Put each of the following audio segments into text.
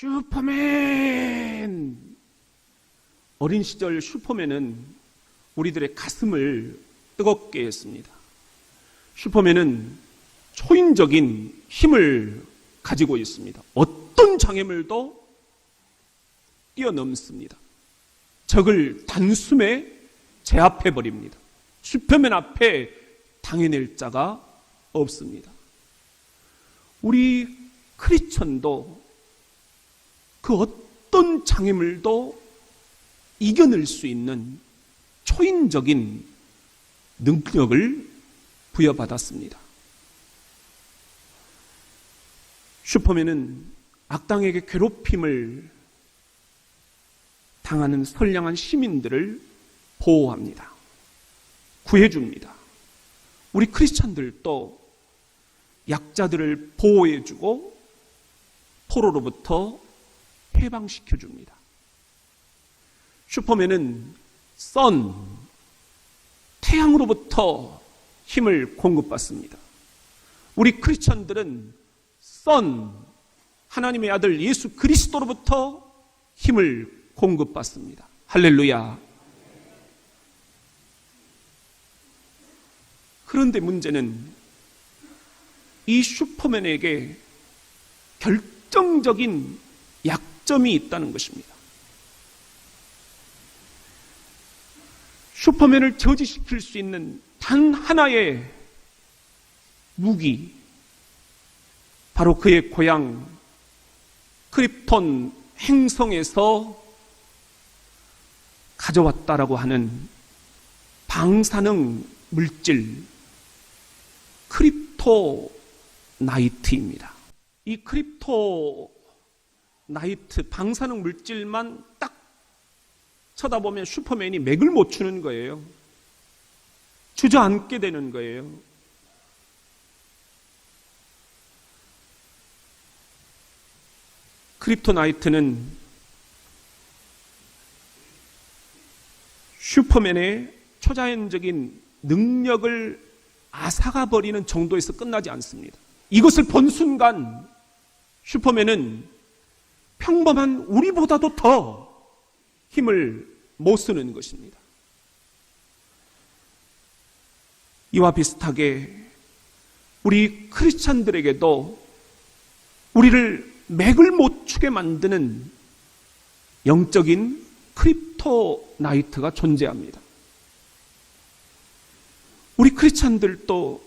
슈퍼맨! 어린 시절 슈퍼맨은 우리들의 가슴을 뜨겁게 했습니다. 슈퍼맨은 초인적인 힘을 가지고 있습니다. 어떤 장애물도 뛰어넘습니다. 적을 단숨에 제압해버립니다. 슈퍼맨 앞에 당해낼 자가 없습니다. 우리 크리스천도 그 어떤 장애물도 이겨낼 수 있는 초인적인 능력을 부여받았습니다. 슈퍼맨은 악당에게 괴롭힘을 당하는 선량한 시민들을 보호합니다. 구해줍니다. 우리 크리스찬들도 약자들을 보호해주고 포로로부터 해방시켜줍니다. 슈퍼맨은 태양으로부터 힘을 공급받습니다. 우리 크리스찬들은 하나님의 아들 예수 그리스도로부터 힘을 공급받습니다. 할렐루야. 그런데 문제는 이 슈퍼맨에게 결정적인 약점이 있다는 것입니다. 슈퍼맨을 저지시킬 수 있는 단 하나의 무기, 바로 그의 고향 크립톤 행성에서 가져왔다라고 하는 방사능 물질 크립토나이트입니다. 이 크립토나이트 방사능 물질만 딱 쳐다보면 슈퍼맨이 맥을 못 추는 거예요. 주저앉게 되는 거예요. 크립토나이트는 슈퍼맨의 초자연적인 능력을 앗아가 버리는 정도에서 끝나지 않습니다. 이것을 본 순간 슈퍼맨은 평범한 우리보다도 더 힘을 못 쓰는 것입니다. 이와 비슷하게 우리 크리스찬들에게도 우리를 맥을 못 추게 만드는 영적인 크립토나이트가 존재합니다. 우리 크리스찬들도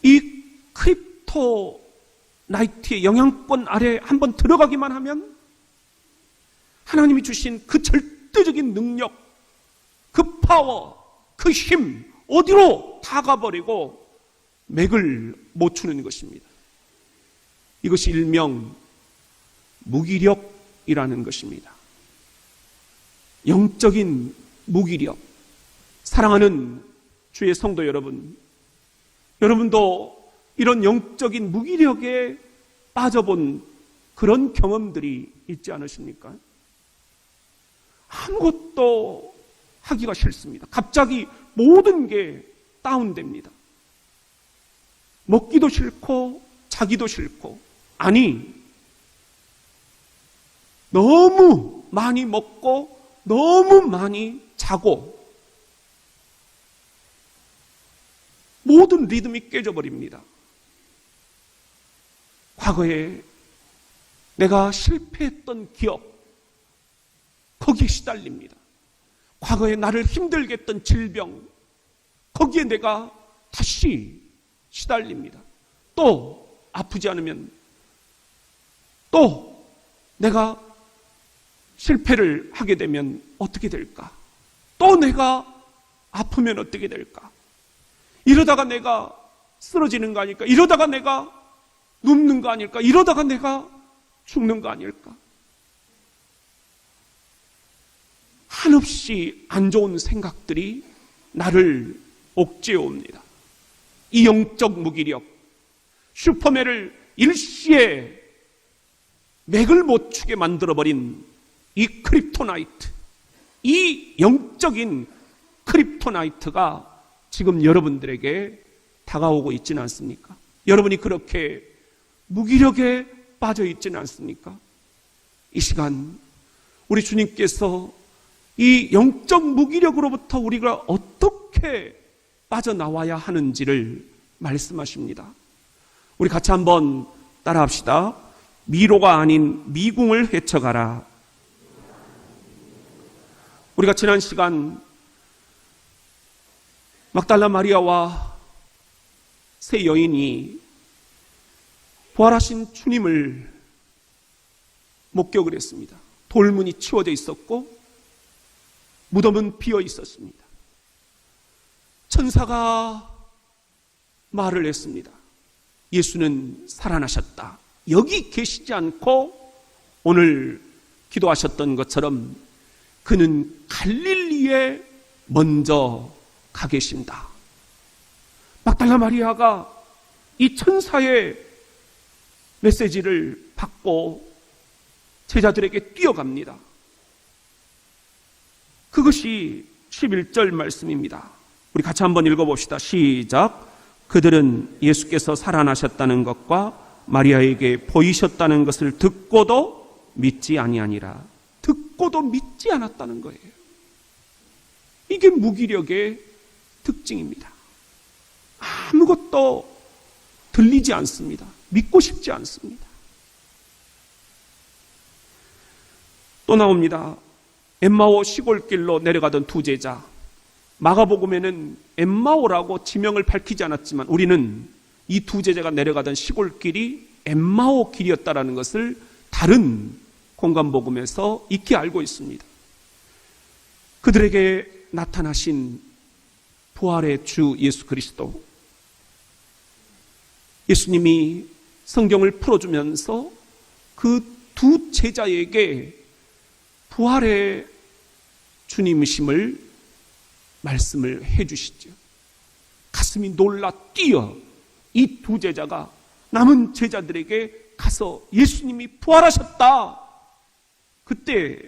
이 크립토나이트의 영향권 아래 한번 들어가기만 하면 하나님이 주신 그 절대적인 능력, 그 파워, 그 힘 어디로 다 가버리고 맥을 못 추는 것입니다. 이것이 일명 무기력이라는 것입니다. 영적인 무기력. 사랑하는 주의 성도 여러분, 여러분도 이런 영적인 무기력에 빠져본 그런 경험들이 있지 않으십니까? 아무것도 하기가 싫습니다. 갑자기 모든 게 다운됩니다. 먹기도 싫고 자기도 싫고, 아니 너무 많이 먹고 너무 많이 자고 모든 리듬이 깨져버립니다. 과거에 내가 실패했던 기억, 거기에 시달립니다. 과거에 나를 힘들게 했던 질병, 거기에 내가 다시 시달립니다. 또 아프지 않으면 또 내가 실패를 하게 되면 어떻게 될까? 또 내가 아프면 어떻게 될까? 이러다가 내가 쓰러지는 거 아닐까? 이러다가 내가 눕는 거 아닐까? 이러다가 내가 죽는 거 아닐까? 한없이 안 좋은 생각들이 나를 옥죄어 옵니다. 이 영적 무기력, 슈퍼맨을 일시에 맥을 못 추게 만들어버린 이 크립토나이트, 이 영적인 크립토나이트가 지금 여러분들에게 다가오고 있지는 않습니까? 여러분이 그렇게 무기력에 빠져 있지는 않습니까? 이 시간 우리 주님께서 이 영적 무기력으로부터 우리가 어떻게 빠져나와야 하는지를 말씀하십니다. 우리 같이 한번 따라합시다. 미로가 아닌 미궁을 헤쳐가라. 우리가 지난 시간 막달라 마리아와 세 여인이 부활하신 주님을 목격을 했습니다. 돌문이 치워져 있었고 무덤은 비어 있었습니다. 천사가 말을 했습니다. 예수는 살아나셨다. 여기 계시지 않고 오늘 기도하셨던 것처럼 그는 갈릴리에 먼저 가 계신다. 막달라 마리아가 이 천사의 메시지를 받고 제자들에게 뛰어갑니다. 그것이 11절 말씀입니다. 우리 같이 한번 읽어봅시다. 시작. 그들은 예수께서 살아나셨다는 것과 마리아에게 보이셨다는 것을 듣고도 믿지 아니하니라. 듣고도 믿지 않았다는 거예요. 이게 무기력의 특징입니다. 아무것도 들리지 않습니다. 믿고 싶지 않습니다. 또 나옵니다. 엠마오 시골길로 내려가던 두 제자. 마가복음에는 엠마오라고 지명을 밝히지 않았지만 우리는 이 두 제자가 내려가던 시골길이 엠마오 길이었다라는 것을 다른 공간복음에서 익히 알고 있습니다. 그들에게 나타나신 부활의 주 예수 그리스도, 예수님이 성경을 풀어주면서 그 두 제자에게 부활의 주님이심을 말씀을 해주시죠. 가슴이 놀라 뛰어 이 두 제자가 남은 제자들에게 가서 예수님이 부활하셨다. 그때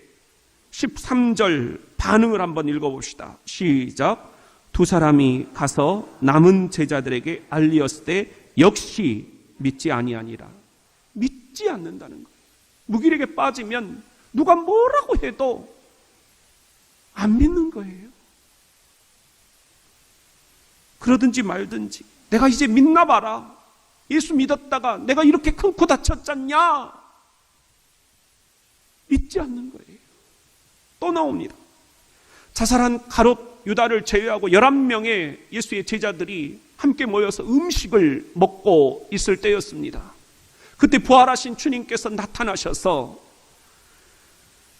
13절 반응을 한번 읽어봅시다. 시작. 두 사람이 가서 남은 제자들에게 알리었을 때 역시 믿지 아니하니라. 믿지 않는다는 거예요. 무기력에 빠지면 누가 뭐라고 해도 안 믿는 거예요. 그러든지 말든지 내가 이제 믿나 봐라. 예수 믿었다가 내가 이렇게 큰 코 다쳤잖냐. 믿지 않는 거예요. 또 나옵니다. 자살한 가롯 유다를 제외하고 11명의 예수의 제자들이 함께 모여서 음식을 먹고 있을 때였습니다. 그때 부활하신 주님께서 나타나셔서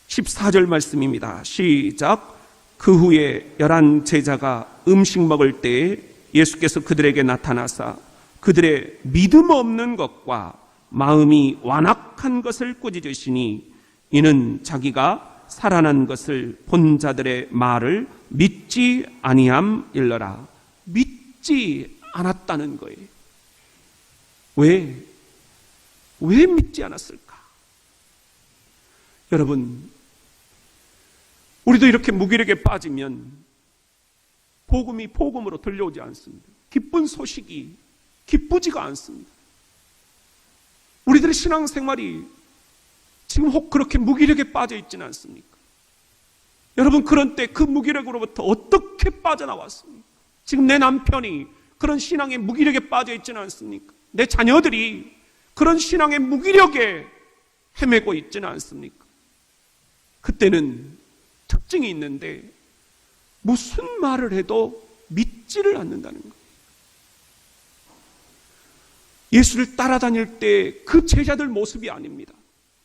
14절 말씀입니다. 시작. 그 후에 11 제자가 음식 먹을 때에 예수께서 그들에게 나타나사 그들의 믿음 없는 것과 마음이 완악한 것을 꾸짖으시니 이는 자기가 살아난 것을 본 자들의 말을 믿지 아니함일러라. 믿지 않았다는 거예요. 왜 믿지 않았을까? 여러분, 우리도 이렇게 무기력에 빠지면 복음이 복음으로 들려오지 않습니다. 기쁜 소식이 기쁘지가 않습니다. 우리들의 신앙생활이 지금 혹 그렇게 무기력에 빠져 있지는 않습니까? 여러분, 그런 때 그 무기력으로부터 어떻게 빠져나왔습니까? 지금 내 남편이 그런 신앙의 무기력에 빠져 있지는 않습니까? 내 자녀들이 그런 신앙의 무기력에 헤매고 있지는 않습니까? 그때는 특징이 있는데 무슨 말을 해도 믿지를 않는다는 거예요. 예수를 따라다닐 때 그 제자들 모습이 아닙니다.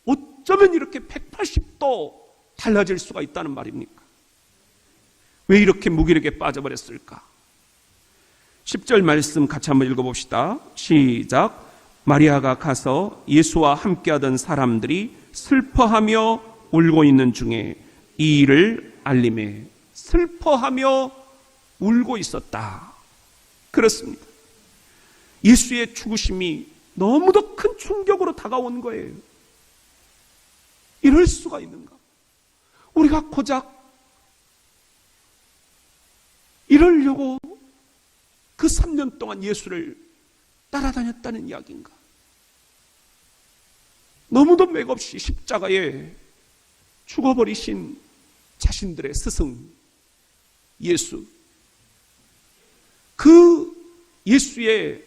어쩌면 이렇게 180도 달라질 수가 있다는 말입니까? 왜 이렇게 무기력에 빠져버렸을까? 10절 말씀 같이 한번 읽어봅시다. 시작. 마리아가 가서 예수와 함께하던 사람들이 슬퍼하며 울고 있는 중에 이 일을 알림해. 슬퍼하며 울고 있었다. 그렇습니다. 예수의 죽으심이 너무도 큰 충격으로 다가온 거예요. 이럴 수가 있는가? 우리가 고작 이러려고 그 3년 동안 예수를 따라다녔다는 이야기인가? 너무도 맥없이 십자가에 죽어버리신 자신들의 스승 예수, 그 예수의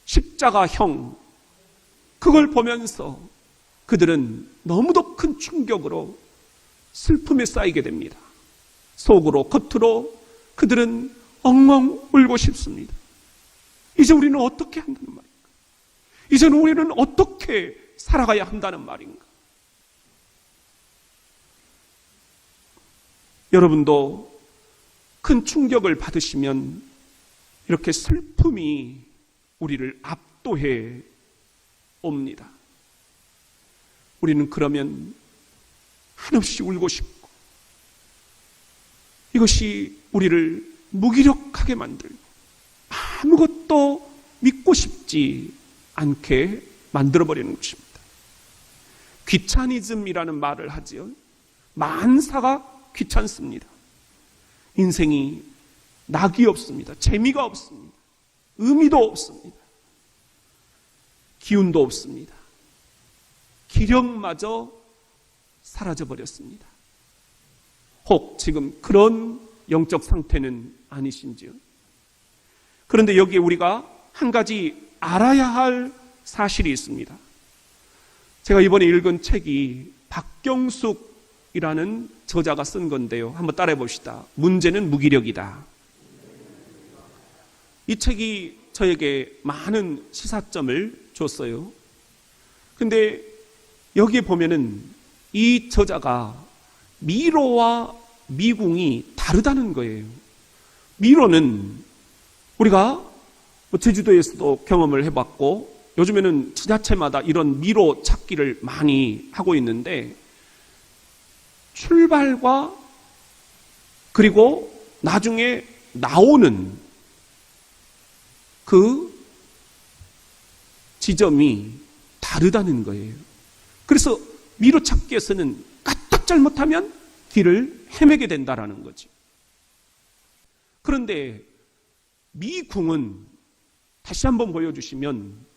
십자가형, 그걸 보면서 그들은 너무도 큰 충격으로 슬픔에 쌓이게 됩니다. 속으로 겉으로 그들은 엉엉 울고 싶습니다. 이제 우리는 어떻게 한다는 말인가? 이제는 우리는 어떻게 살아가야 한다는 말인가? 여러분도 큰 충격을 받으시면 이렇게 슬픔이 우리를 압도해 옵니다. 우리는 그러면 한없이 울고 싶고, 이것이 우리를 무기력하게 만들고 아무것도 믿고 싶지 않게 만들어버리는 것입니다. 귀차니즘이라는 말을 하지요. 만사가 귀찮습니다. 인생이 낙이 없습니다. 재미가 없습니다. 의미도 없습니다. 기운도 없습니다. 기력마저 사라져버렸습니다. 혹 지금 그런 영적 상태는 아니신지요? 그런데 여기에 우리가 한 가지 알아야 할 사실이 있습니다. 제가 이번에 읽은 책이 박경숙이라는 저자가 쓴 건데요. 한번 따라해 봅시다. 문제는 무기력이다. 이 책이 저에게 많은 시사점을 줬어요. 근데 여기에 보면은 이 저자가 미로와 미궁이 다르다는 거예요. 미로는 우리가 제주도에서도 경험을 해봤고, 요즘에는 지자체마다 이런 미로 찾기를 많이 하고 있는데, 출발과 그리고 나중에 나오는 그 지점이 다르다는 거예요. 그래서 미로 찾기에서는 까딱 잘못하면 길을 헤매게 된다라는 거죠. 그런데 미궁은 다시 한번 보여주시면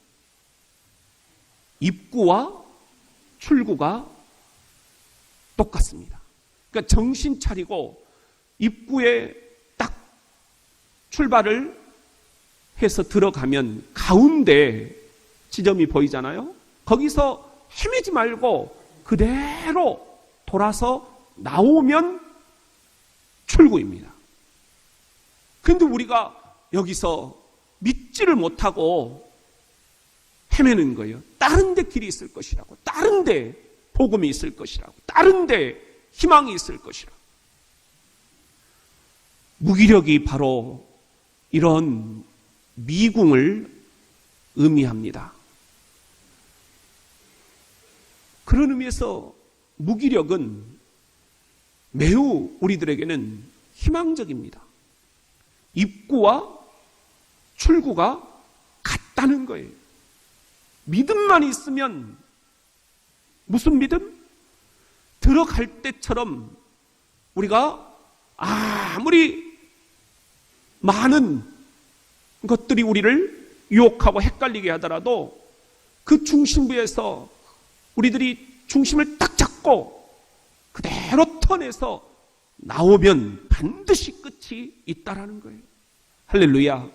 입구와 출구가 똑같습니다. 그러니까 정신 차리고 입구에 딱 출발을 해서 들어가면 가운데 지점이 보이잖아요. 거기서 헤매지 말고 그대로 돌아서 나오면 출구입니다. 그런데 우리가 여기서 믿지를 못하고 헤매는 거예요. 다른 데 길이 있을 것이라고, 다른 데 복음이 있을 것이라고, 다른 데 희망이 있을 것이라고. 무기력이 바로 이런 미궁을 의미합니다. 그런 의미에서 무기력은 매우 우리들에게는 희망적입니다. 입구와 출구가 같다는 거예요. 믿음만 있으면, 무슨 믿음? 들어갈 때처럼 우리가 아무리 많은 것들이 우리를 유혹하고 헷갈리게 하더라도 그 중심부에서 우리들이 중심을 딱 잡고 그대로 턴해서 나오면 반드시 끝이 있다라는 거예요. 할렐루야.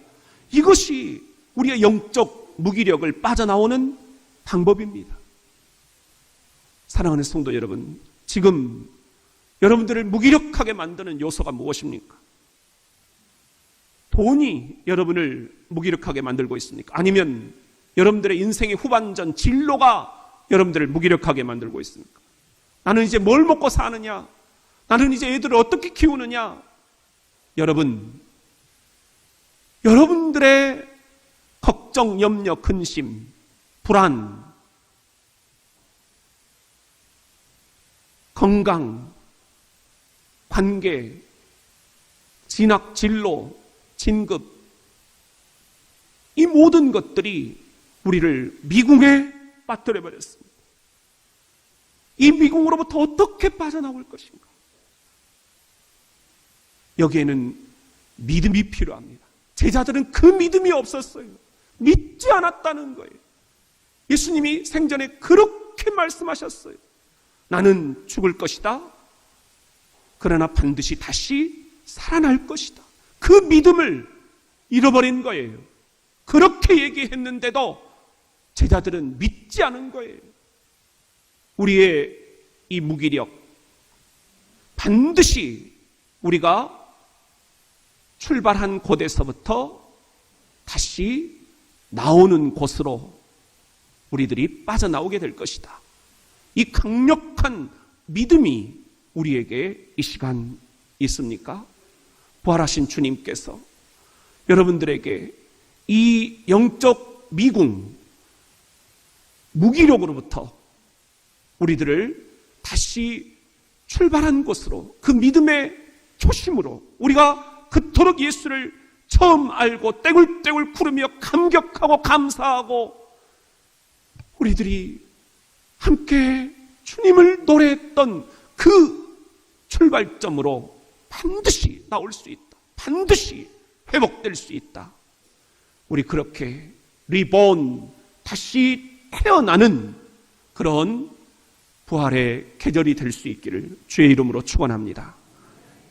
이것이 우리의 영적 무기력을 빠져나오는 방법입니다. 사랑하는 성도 여러분, 지금 여러분들을 무기력하게 만드는 요소가 무엇입니까? 돈이 여러분을 무기력하게 만들고 있습니까? 아니면 여러분들의 인생의 후반전 진로가 여러분들을 무기력하게 만들고 있습니까? 나는 이제 뭘 먹고 사느냐? 나는 이제 애들을 어떻게 키우느냐? 여러분들의 걱정, 염려, 근심, 불안, 건강, 관계, 진학, 진로, 진급, 이 모든 것들이 우리를 미궁에 빠뜨려버렸습니다. 이 미궁으로부터 어떻게 빠져나올 것인가? 여기에는 믿음이 필요합니다. 제자들은 그 믿음이 없었어요. 믿지 않았다는 거예요. 예수님이 생전에 그렇게 이렇게 말씀하셨어요. 나는 죽을 것이다. 그러나 반드시 다시 살아날 것이다. 그 믿음을 잃어버린 거예요. 그렇게 얘기했는데도 제자들은 믿지 않은 거예요. 우리의 이 무기력, 반드시 우리가 출발한 곳에서부터 다시 나오는 곳으로 우리들이 빠져나오게 될 것이다. 이 강력한 믿음이 우리에게 이 시간 있습니까? 부활하신 주님께서 여러분들에게 이 영적 미궁, 무기력으로부터 우리들을 다시 출발한 곳으로, 그 믿음의 초심으로, 우리가 그토록 예수를 처음 알고 떼굴떼굴 구르며 감격하고 감사하고 우리들이 함께 주님을 노래했던 그 출발점으로 반드시 나올 수 있다. 반드시 회복될 수 있다. 우리 그렇게 리본, 다시 태어나는 그런 부활의 계절이 될 수 있기를 주의 이름으로 축원합니다.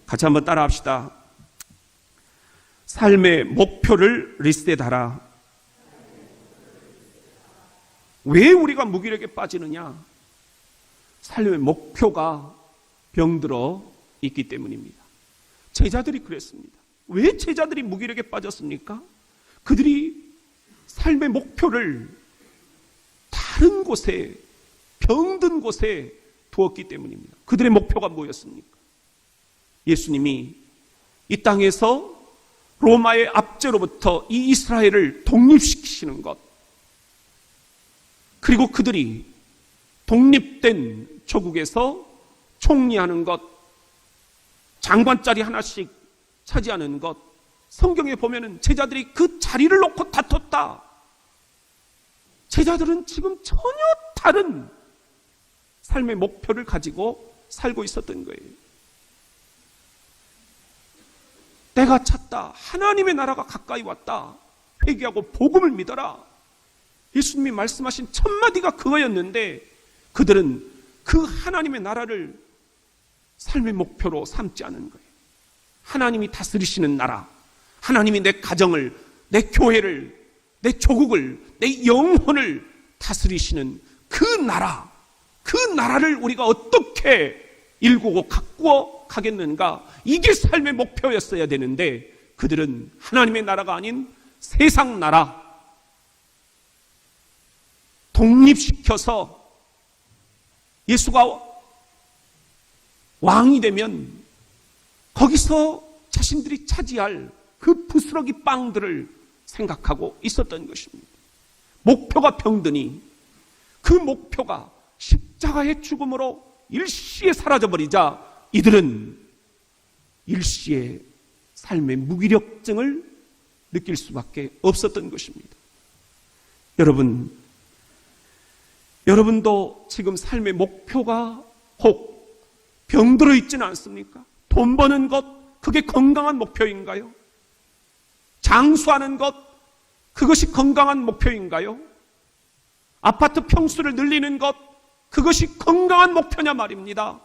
같이 한번 따라합시다. 삶의 목표를 리셋하라. 왜 우리가 무기력에 빠지느냐? 삶의 목표가 병들어 있기 때문입니다. 제자들이 그랬습니다. 왜 제자들이 무기력에 빠졌습니까? 그들이 삶의 목표를 다른 곳에, 병든 곳에 두었기 때문입니다. 그들의 목표가 뭐였습니까? 예수님이 이 땅에서 로마의 압제로부터 이 이스라엘을 독립시키시는 것, 그리고 그들이 독립된 조국에서 총리하는 것, 장관자리 하나씩 차지하는 것, 성경에 보면은 제자들이 그 자리를 놓고 다퉜다. 제자들은 지금 전혀 다른 삶의 목표를 가지고 살고 있었던 거예요. 때가 찼다. 하나님의 나라가 가까이 왔다. 회개하고 복음을 믿어라. 예수님이 말씀하신 첫 마디가 그거였는데 그들은 그 하나님의 나라를 삶의 목표로 삼지 않은 거예요. 하나님이 다스리시는 나라, 하나님이 내 가정을, 내 교회를, 내 조국을, 내 영혼을 다스리시는 그 나라, 그 나라를 우리가 어떻게 일구고 가꾸어 가겠는가? 이게 삶의 목표였어야 되는데 그들은 하나님의 나라가 아닌 세상 나라, 독립시켜서 예수가 왕이 되면 거기서 자신들이 차지할 그 부스러기 빵들을 생각하고 있었던 것입니다. 목표가 병드니 그 목표가 십자가의 죽음으로 일시에 사라져버리자 이들은 일시에 삶의 무기력증을 느낄 수밖에 없었던 것입니다. 여러분도 지금 삶의 목표가 혹 병들어 있지는 않습니까? 돈 버는 것, 그게 건강한 목표인가요? 장수하는 것, 그것이 건강한 목표인가요? 아파트 평수를 늘리는 것, 그것이 건강한 목표냐 말입니다.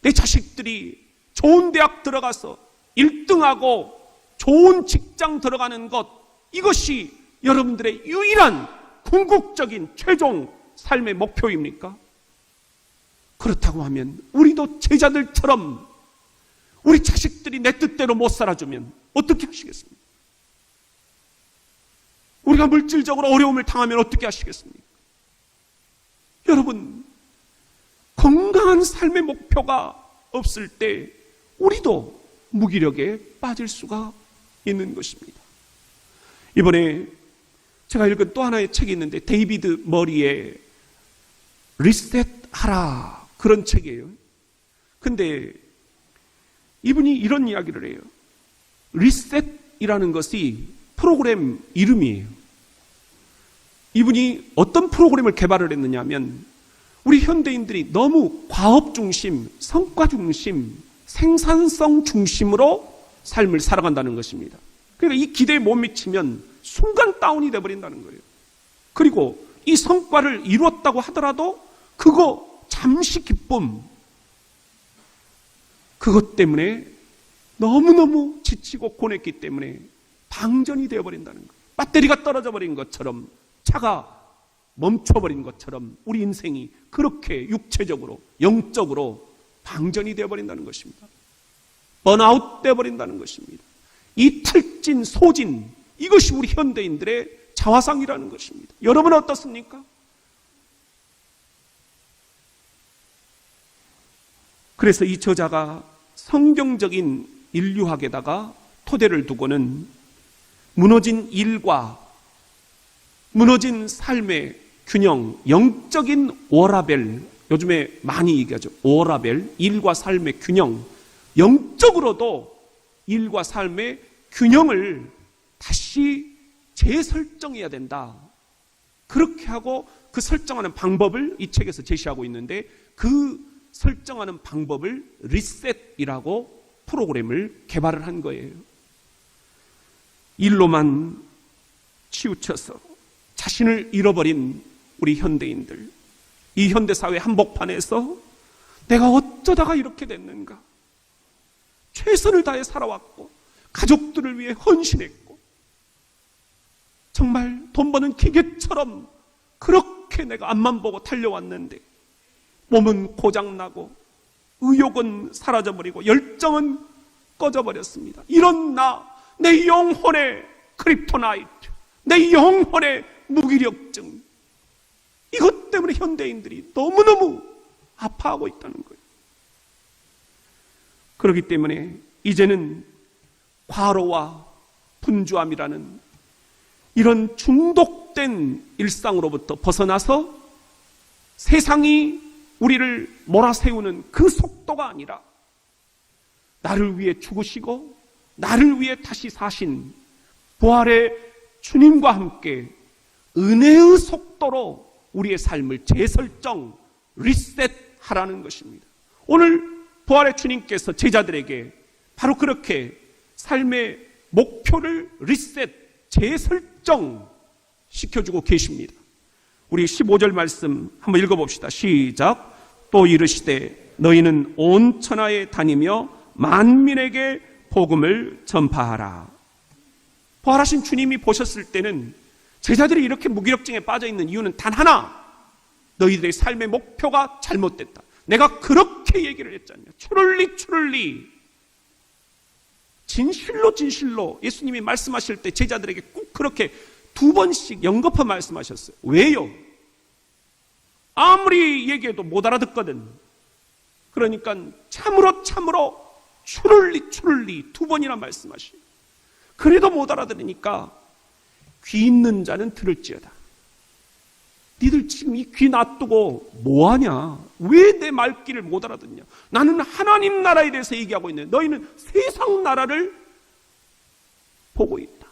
내 자식들이 좋은 대학 들어가서 1등하고 좋은 직장 들어가는 것, 이것이 여러분들의 유일한 궁극적인 최종 삶의 목표입니까? 그렇다고 하면 우리도 제자들처럼 우리 자식들이 내 뜻대로 못 살아주면 어떻게 하시겠습니까? 우리가 물질적으로 어려움을 당하면 어떻게 하시겠습니까? 여러분, 건강한 삶의 목표가 없을 때 우리도 무기력에 빠질 수가 있는 것입니다. 이번에 제가 읽은 또 하나의 책이 있는데 데이비드 머리의 리셋하라, 그런 책이에요. 근데 이분이 이런 이야기를 해요. 리셋이라는 것이 프로그램 이름이에요. 이분이 어떤 프로그램을 개발을 했느냐 하면 우리 현대인들이 너무 과업 중심, 성과 중심, 생산성 중심으로 삶을 살아간다는 것입니다. 그러니까 이 기대에 못 미치면 순간 다운이 돼버린다는 거예요. 그리고 이 성과를 이루었다고 하더라도 그거 잠시 기쁨, 그것 때문에 너무너무 지치고 고냈기 때문에 방전이 되어버린다는 거예요. 배터리가 떨어져 버린 것처럼, 차가 멈춰버린 것처럼 우리 인생이 그렇게 육체적으로, 영적으로 방전이 되어버린다는 것입니다. 번아웃 되어버린다는 것입니다. 이 탈진, 소진, 이것이 우리 현대인들의 자화상이라는 것입니다. 여러분은 어떻습니까? 그래서 이 저자가 성경적인 인류학에다가 토대를 두고는 무너진 일과 무너진 삶의 균형, 영적인 워라벨, 요즘에 많이 얘기하죠. 워라벨, 일과 삶의 균형, 영적으로도 일과 삶의 균형을 다시 재설정해야 된다. 그렇게 하고 그 설정하는 방법을 이 책에서 제시하고 있는데, 그 설정하는 방법을 리셋이라고 프로그램을 개발을 한 거예요. 일로만 치우쳐서 자신을 잃어버린 우리 현대인들, 이 현대사회 한복판에서 내가 어쩌다가 이렇게 됐는가, 최선을 다해 살아왔고 가족들을 위해 헌신했고 정말 돈 버는 기계처럼 그렇게 내가 앞만 보고 달려왔는데 몸은 고장나고 의욕은 사라져버리고 열정은 꺼져버렸습니다. 이런 나, 내 영혼의 크립토나이트, 내 영혼의 무기력증, 이것 때문에 현대인들이 너무너무 아파하고 있다는 거예요. 그렇기 때문에 이제는 과로와 분주함이라는 이런 중독된 일상으로부터 벗어나서 세상이 우리를 몰아세우는 그 속도가 아니라 나를 위해 죽으시고 나를 위해 다시 사신 부활의 주님과 함께 은혜의 속도로 우리의 삶을 재설정, 리셋하라는 것입니다. 오늘 부활의 주님께서 제자들에게 바로 그렇게 삶의 목표를 리셋, 재설정 시켜주고 계십니다. 우리 15절 말씀 한번 읽어봅시다. 시작. 또 이르시되 너희는 온 천하에 다니며 만민에게 복음을 전파하라. 부활하신 주님이 보셨을 때는 제자들이 이렇게 무기력증에 빠져있는 이유는 단 하나, 너희들의 삶의 목표가 잘못됐다. 내가 그렇게 얘기를 했잖냐. 추를리 진실로 예수님이 말씀하실 때 제자들에게 꼭 그렇게 2번씩 연거푸 말씀하셨어요. 왜요? 아무리 얘기해도 못 알아듣거든. 그러니까 참으로 추를리 2번이나 말씀하시고, 그래도 못 알아들으니까 귀 있는 자는 들을지어다. 니들 지금 이 귀 놔두고 뭐하냐? 왜 내 말귀를 못 알아듣냐? 나는 하나님 나라에 대해서 얘기하고 있는데 너희는 세상 나라를 보고 있다.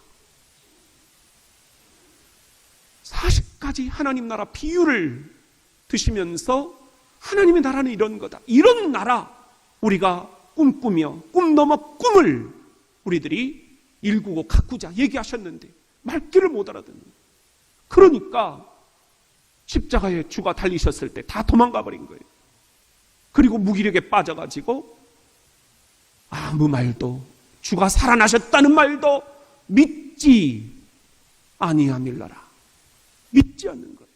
40가지 하나님 나라 비유를 드시면서 하나님의 나라는 이런 거다, 이런 나라 우리가 꿈꾸며 꿈 넘어 꿈을 우리들이 일구고 가꾸자 얘기하셨는데 말귀를 못 알아듣는. 그러니까 십자가에 주가 달리셨을 때 다 도망가 버린 거예요. 그리고 무기력에 빠져가지고 아무 말도, 주가 살아나셨다는 말도 믿지 아니하밀라라. 믿지 않는 거예요.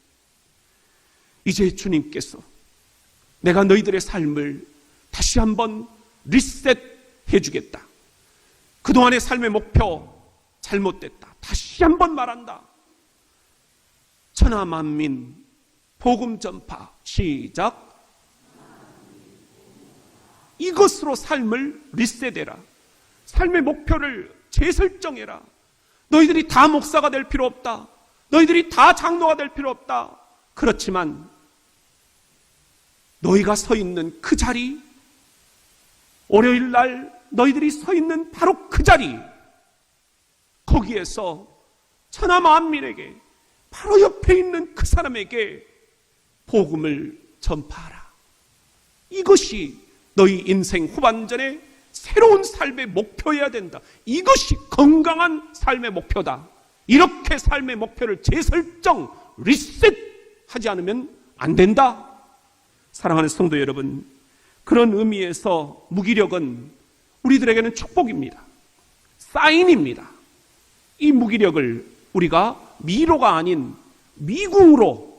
이제 주님께서 내가 너희들의 삶을 다시 한번 리셋해 주겠다. 그동안의 삶의 목표 잘못됐다. 다시 한번 말한다. 천하 만민 복음 전파. 시작. 이것으로 삶을 리셋해라. 삶의 목표를 재설정해라. 너희들이 다 목사가 될 필요 없다. 너희들이 다 장로가 될 필요 없다. 그렇지만 너희가 서 있는 그 자리, 월요일 날 너희들이 서 있는 바로 그 자리, 거기에서 천하 만민에게, 바로 옆에 있는 그 사람에게 복음을 전파하라. 이것이 너희 인생 후반전의 새로운 삶의 목표여야 된다. 이것이 건강한 삶의 목표다. 이렇게 삶의 목표를 재설정, 리셋하지 않으면 안 된다. 사랑하는 성도 여러분, 그런 의미에서 무기력은 우리들에게는 축복입니다. 사인입니다. 이 무기력을 우리가 미로가 아닌 미궁으로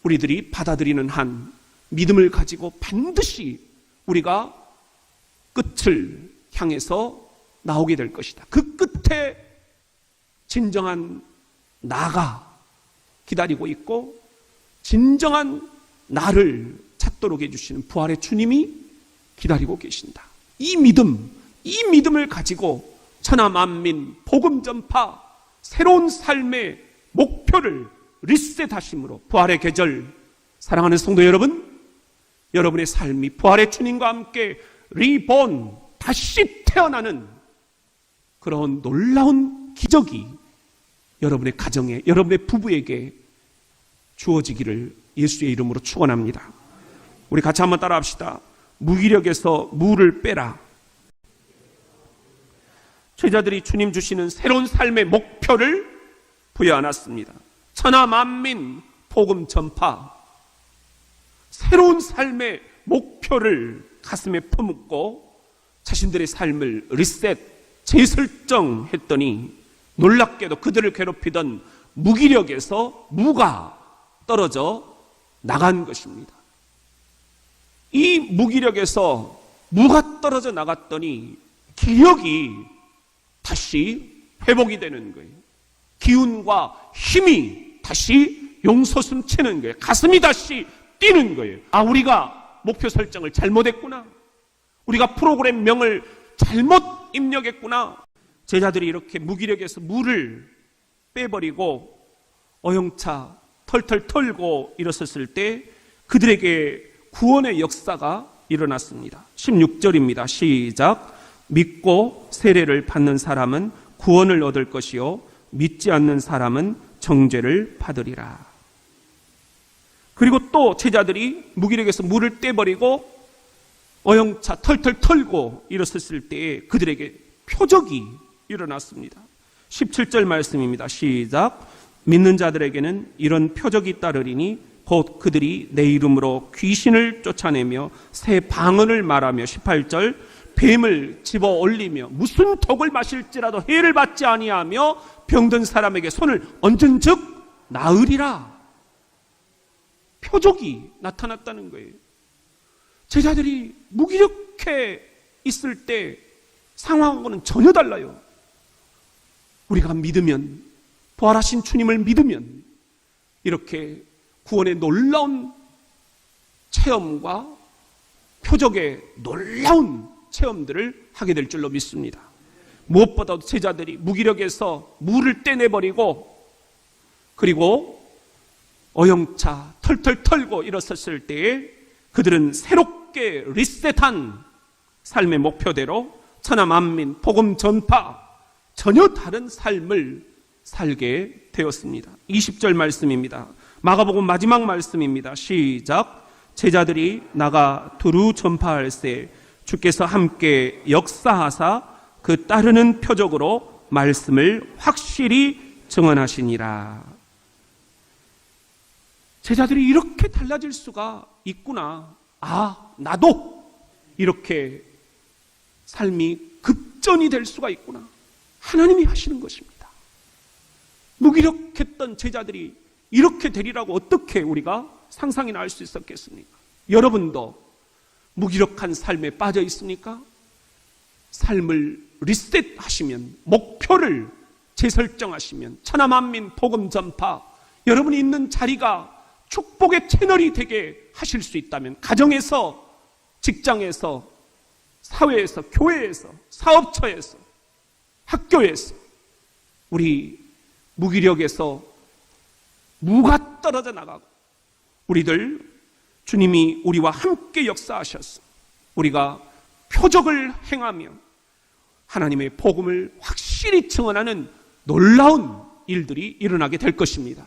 우리들이 받아들이는 한 믿음을 가지고 반드시 우리가 끝을 향해서 나오게 될 것이다. 그 끝에 진정한 나가 기다리고 있고 진정한 나를 찾도록 해주시는 부활의 주님이 기다리고 계신다. 이 믿음을 가지고 천하 만민 복음 전파 새로운 삶의 목표를 리셋하심으로 부활의 계절, 사랑하는 성도 여러분, 여러분의 삶이 부활의 주님과 함께 리본, 다시 태어나는 그런 놀라운 기적이 여러분의 가정에, 여러분의 부부에게 주어지기를 예수의 이름으로 축원합니다. 우리 같이 한번 따라합시다. 무기력에서 무를 빼라. 제자들이 주님 주시는 새로운 삶의 목표를 부여안았습니다. 천하 만민 복음 전파, 새로운 삶의 목표를 가슴에 품고 자신들의 삶을 리셋, 재설정했더니 놀랍게도 그들을 괴롭히던 무기력에서 무가 떨어져 나간 것입니다. 이 무기력에서 무가 떨어져 나갔더니 기력이 다시 회복이 되는 거예요. 기운과 힘이 다시 용솟음치는 거예요. 가슴이 다시 뛰는 거예요. 아, 우리가 목표 설정을 잘못했구나. 우리가 프로그램명을 잘못 입력했구나. 제자들이 이렇게 무기력에서 무를 빼버리고 어영차 털털 털고 일어섰을 때 그들에게 구원의 역사가 일어났습니다. 16절입니다. 시작. 믿고 세례를 받는 사람은 구원을 얻을 것이요 믿지 않는 사람은 정죄를 받으리라. 그리고 또 제자들이 무기력에서 물을 떼버리고 어영차 털털 털고 일어섰을 때에 그들에게 표적이 일어났습니다. 17절 말씀입니다. 시작. 믿는 자들에게는 이런 표적이 따르리니 곧 그들이 내 이름으로 귀신을 쫓아내며 새 방언을 말하며 18절 뱀을 집어 올리며 무슨 독을 마실지라도 해를 받지 아니하며 병든 사람에게 손을 얹은 즉 나으리라. 표적이 나타났다는 거예요. 제자들이 무기력해 있을 때 상황하고는 전혀 달라요. 우리가 믿으면, 부활하신 주님을 믿으면 이렇게 구원의 놀라운 체험과 표적의 놀라운 체험들을 하게 될 줄로 믿습니다. 무엇보다도 제자들이 무기력에서 물을 떼내버리고 그리고 어영차 털털 털고 일어섰을 때에 그들은 새롭게 리셋한 삶의 목표대로 천하 만민 복음 전파, 전혀 다른 삶을 살게 되었습니다. 20절 말씀입니다. 마가복음 마지막 말씀입니다. 시작. 제자들이 나가 두루 전파할새 주께서 함께 역사하사 그 따르는 표적으로 말씀을 확실히 증언하시니라. 제자들이 이렇게 달라질 수가 있구나. 아, 나도 이렇게 삶이 급전이 될 수가 있구나. 하나님이 하시는 것입니다. 무기력했던 제자들이 이렇게 되리라고 어떻게 우리가 상상이나 할 수 있었겠습니까? 여러분도 무기력한 삶에 빠져 있습니까? 삶을 리셋하시면, 목표를 재설정하시면 천하 만민 복음 전파, 여러분이 있는 자리가 축복의 채널이 되게 하실 수 있다면, 가정에서, 직장에서, 사회에서, 교회에서, 사업처에서, 학교에서 우리 무기력에서 무가 떨어져 나가고 우리들 주님이 우리와 함께 역사하셔서 우리가 표적을 행하며 하나님의 복음을 확실히 증언하는 놀라운 일들이 일어나게 될 것입니다.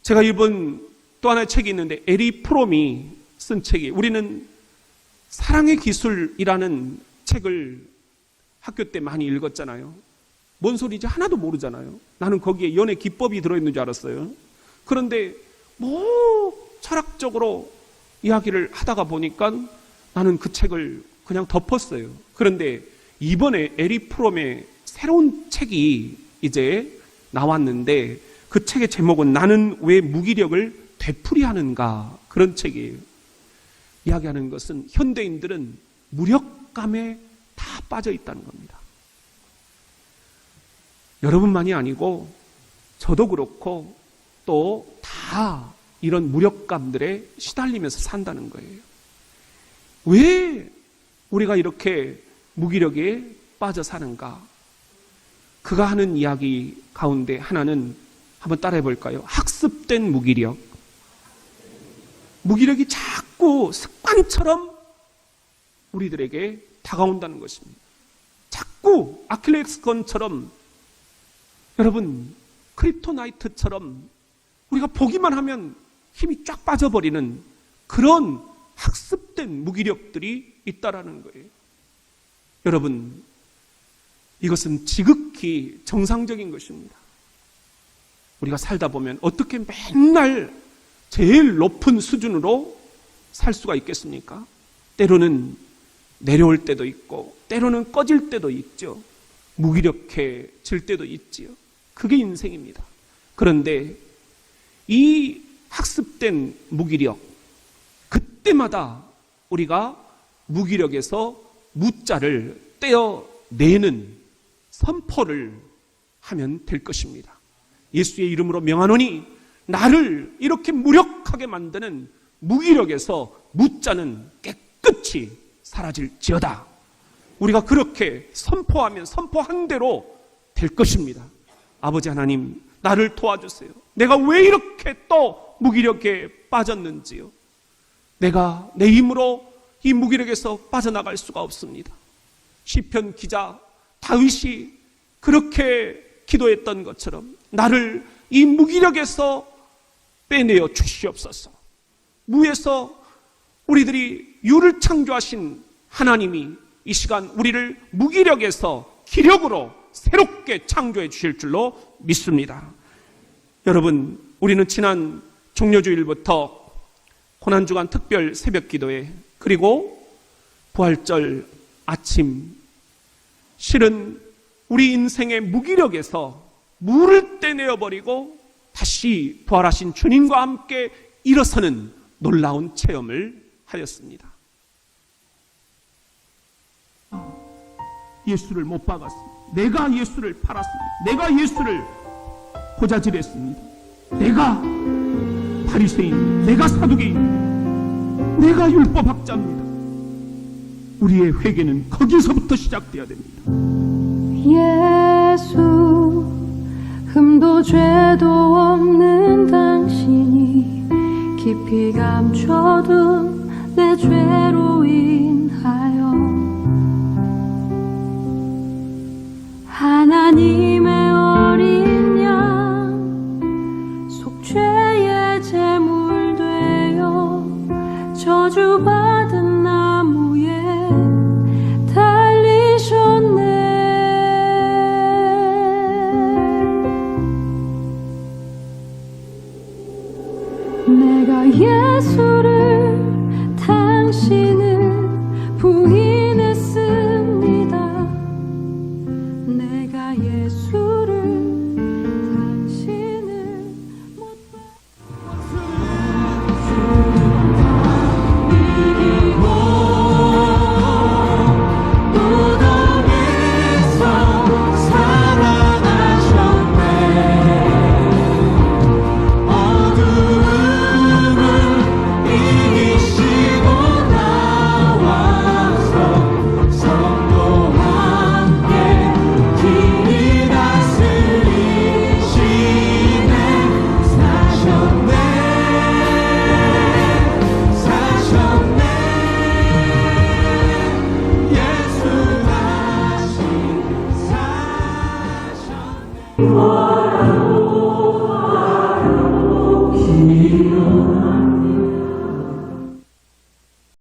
제가 읽은 또 하나의 책이 있는데 에리 프롬이 쓴 책이, 우리는 사랑의 기술이라는 책을 학교 때 많이 읽었잖아요. 뭔 소리인지 하나도 모르잖아요. 나는 거기에 연애 기법이 들어있는 줄 알았어요. 그런데 뭐 철학적으로 이야기를 하다가 보니까 나는 그 책을 그냥 덮었어요. 그런데 이번에 에리 프롬의 새로운 책이 이제 나왔는데 그 책의 제목은 나는 왜 무기력을 되풀이하는가, 그런 책이에요. 이야기하는 것은 현대인들은 무력감에 다 빠져 있다는 겁니다. 여러분만이 아니고 저도 그렇고 또 다 이런 무력감들에 시달리면서 산다는 거예요. 왜 우리가 이렇게 무기력에 빠져 사는가? 그가 하는 이야기 가운데 하나는 한번 따라해 볼까요? 학습된 무기력. 무기력이 자꾸 습관처럼 우리들에게 다가온다는 것입니다. 자꾸 아킬레스건처럼, 여러분, 크립토나이트처럼 우리가 보기만 하면 힘이 쫙 빠져버리는 그런 학습된 무기력들이 있다라는 거예요. 여러분, 이것은 지극히 정상적인 것입니다. 우리가 살다 보면 어떻게 맨날 제일 높은 수준으로 살 수가 있겠습니까? 때로는 내려올 때도 있고 때로는 꺼질 때도 있죠. 무기력해질 때도 있지요. 그게 인생입니다. 그런데 이 학습된 무기력, 그때마다 우리가 무기력에서 무자를 떼어내는 선포를 하면 될 것입니다. 예수의 이름으로 명하노니 나를 이렇게 무력하게 만드는 무기력에서 무자는 깨끗이 사라질지어다. 우리가 그렇게 선포하면 선포한 대로 될 것입니다. 아버지 하나님, 나를 도와주세요. 내가 왜 이렇게 또 무기력에 빠졌는지요. 내가 내 힘으로 이 무기력에서 빠져나갈 수가 없습니다. 시편 기자 다윗이 그렇게 기도했던 것처럼 나를 이 무기력에서 빼내어 주시옵소서. 무에서 우리들이 유를 창조하신 하나님이 이 시간 우리를 무기력에서 기력으로 새롭게 창조해 주실 줄로 믿습니다. 여러분, 우리는 지난 종려주일부터 고난주간 특별 새벽 기도회, 그리고 부활절 아침, 실은 우리 인생의 무기력에서 물을 떼내어버리고 다시 부활하신 주님과 함께 일어서는 놀라운 체험을 하였습니다. 예수를 못 박았습니다. 내가 예수를 팔았습니다. 내가 예수를 고자질했습니다. 내가 바리새인, 내가 사두개인, 내가 율법학자입니다. 우리의 회개는 거기서부터 시작돼야 됩니다. 예수, 흠도 죄도 없는 당신이 깊이 감춰둔 내 죄로 인하여 하나님의 어린 양 속죄의 제물 되어 저주받은 나무에 달리셨네. 내가 예수를 당신은 부인했습니다. 내가 예수를 당신은 못 무덤에서 살아나셨네. 어두움을 이기시고 나와서 성도 함께 길이 다스리시네. 사셨네, 사셨네. 예수 다시 사셨네.